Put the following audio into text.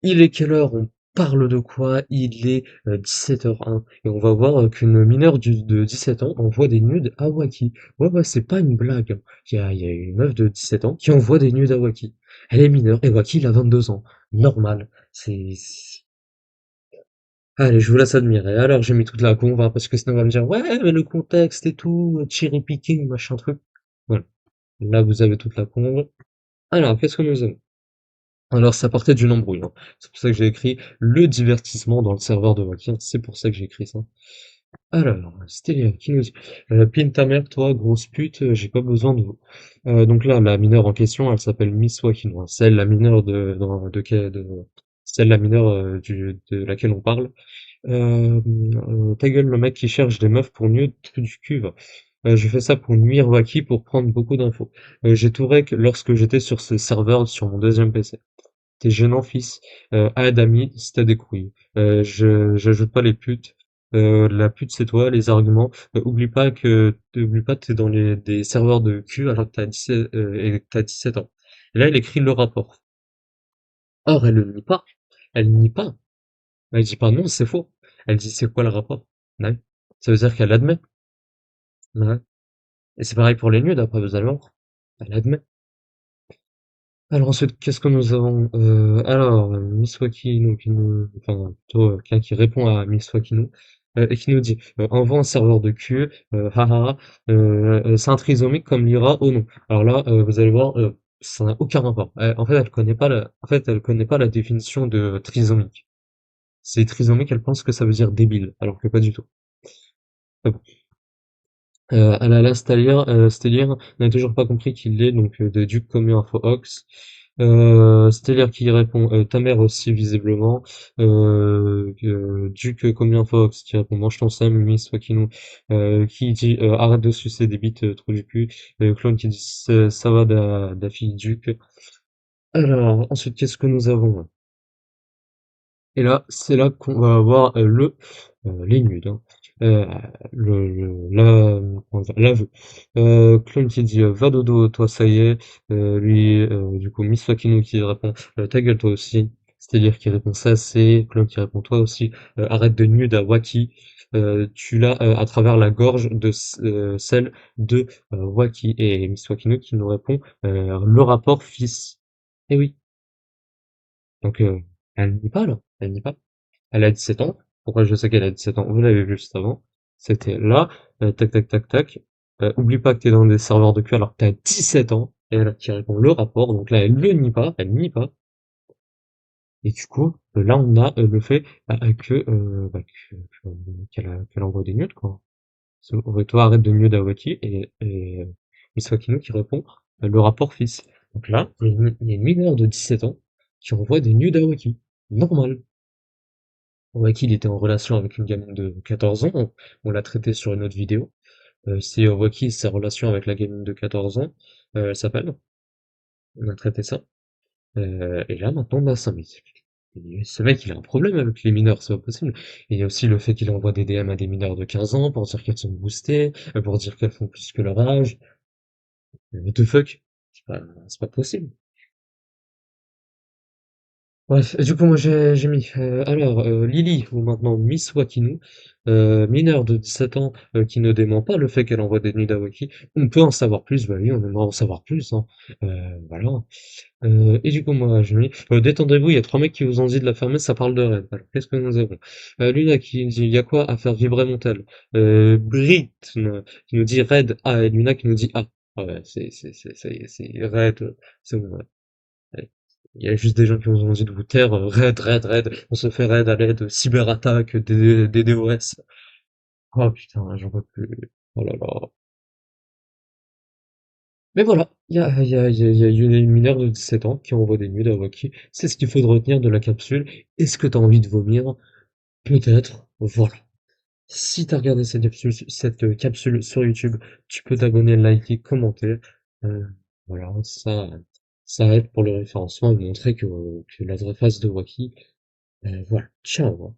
Il est quelle heure? On parle de quoi? Il est 17h01 et on va voir qu'une mineure de 17 ans envoie des nudes à Waki. Ouais, ouais, c'est pas une blague, hein. Il y a une meuf de 17 ans qui envoie des nudes à Waki. Elle est mineure et Waki, il a 22 ans. Normal. Allez, je vous laisse admirer. Alors, j'ai mis toute la conve, hein, parce que sinon on va me dire, ouais, mais le contexte et tout, cherry picking, machin truc. Voilà. Là, vous avez toute la conve. Alors, qu'est-ce que nous avons? Alors, ça partait d'une embrouille, hein. C'est pour ça que j'ai écrit le divertissement dans le serveur de Wacky, hein. C'est pour ça que j'ai écrit ça. Alors, c'était qui nous dit pine ta mère, toi, grosse pute, j'ai pas besoin de vous. Donc là, la mineure en question, elle s'appelle Miss Wakino, hein. Celle, la mineure celle, la mineure de laquelle on parle. Ta gueule, le mec qui cherche des meufs pour mieux du cul, va. Je fais ça pour nuire Wacky pour prendre beaucoup d'infos. J'ai tout rec lorsque j'étais sur ce serveur sur mon deuxième PC. T'es gênant, fils. Aide ami, si t'as des couilles. J'ajoute pas les putes. La pute, c'est toi, les arguments. Oublie pas que t'es dans des serveurs de cul alors que t'as 17 ans. Et là, il écrit le rapport. Or, elle le nie pas. Elle nie pas. Elle dit pas non, c'est faux. Elle dit c'est quoi le rapport? Ouais. Ça veut dire qu'elle admet. Ouais. Et c'est pareil pour les nudes, après, vous allez voir. Elle admet. Alors ensuite, qu'est-ce que nous avons? Alors, Miss Wakino enfin, plutôt quelqu'un qui répond à Miss Wakino et qui nous dit envoie un serveur de cul, haha, c'est un trisomique comme Lyra, oh non. Alors là, vous allez voir, ça n'a aucun rapport. En fait, elle connaît pas la définition de trisomique. C'est trisomique, elle pense que ça veut dire débile, alors que pas du tout. Ah bon. Alala Stellir n'a toujours pas compris qu'il est donc de Duke comme Info Ox. Stellir qui répond ta mère aussi visiblement. Duke comme Info Ox qui répond mange ton seum, Miss Wakino qui dit arrête de sucer des bites trou du cul. Clone qui dit ça va da fille Duke. Alors ensuite qu'est-ce que nous avons? Et là, c'est là qu'on va avoir les nudes, hein. Euh, comment dire, l'aveu. Clone qui dit va dodo, toi ça y est. Du coup, Miss Fakino qui répond ta gueule toi aussi. C'est-à-dire qui répond ça, c'est Clone qui répond toi aussi. Arrête de nude à Waki. Tu l'as à travers la gorge de celle de Waki. Et Miss Wakino qui nous répond le rapport fils. Eh oui. Donc, elle nie pas là. Elle nie pas. Elle a 17 ans. Pourquoi je sais qu'elle a 17 ans? Vous l'avez vu juste avant. C'était là, tac tac tac tac. Oublie pas que t'es dans des serveurs de cul alors que t'as 17 ans. Et elle qui répond le rapport. Donc là, elle le nie pas, elle nie pas. Et du coup, là, on a le fait qu'elle envoie des nudes, quoi. Toi, arrête de nude à Waki et Miss Wakino qui répond le rapport fils. Donc là, il y a une mineure de 17 ans qui envoie des nudes à Waki. Normal. Waki, il était en relation avec une gamine de 14 ans, on l'a traité sur une autre vidéo. C'est Waki, sa relation avec la gamine de 14 ans, elle s'appelle, on a traité ça. Et là maintenant, bah, ce mec, il a un problème avec les mineurs, c'est pas possible. Et il y a aussi le fait qu'il envoie des DM à des mineurs de 15 ans pour dire qu'elles sont boostées, pour dire qu'elles font plus que leur âge. What the fuck? C'est pas possible. Bref, du coup, moi j'ai mis Lily, ou maintenant Miss Wakinu, mineure de 17 ans qui ne dément pas le fait qu'elle envoie des nudes à Waki. On peut en savoir plus, bah oui, on aimerait en savoir plus, hein. Voilà. Et du coup, moi j'ai mis détendez-vous, il y a trois mecs qui vous ont dit de la fermer, ça parle de rêve. Alors, qu'est-ce que nous avons? Luna qui dit il y a quoi à faire vibrer mon tel? Brit qui nous dit Red A, et Luna qui nous dit A. Ouais, c'est Red, c'est bon, ouais. Ouais. Il y a juste des gens qui nous ont dit de vous taire, raid, on se fait raid à l'aide, cyberattaque, des DOS. Oh putain, j'en peux plus. Oh là là. Mais voilà, il y a une mineure de 17 ans qui envoie des nudes à Waki. C'est ce qu'il faut retenir de la capsule. Est-ce que t'as envie de vomir? Peut-être. Voilà. Si t'as regardé cette capsule sur YouTube, tu peux t'abonner, liker, commenter. Euh, voilà, ça aide pour le référencement et montrer que la vraie face de Waki. Voilà, ciao.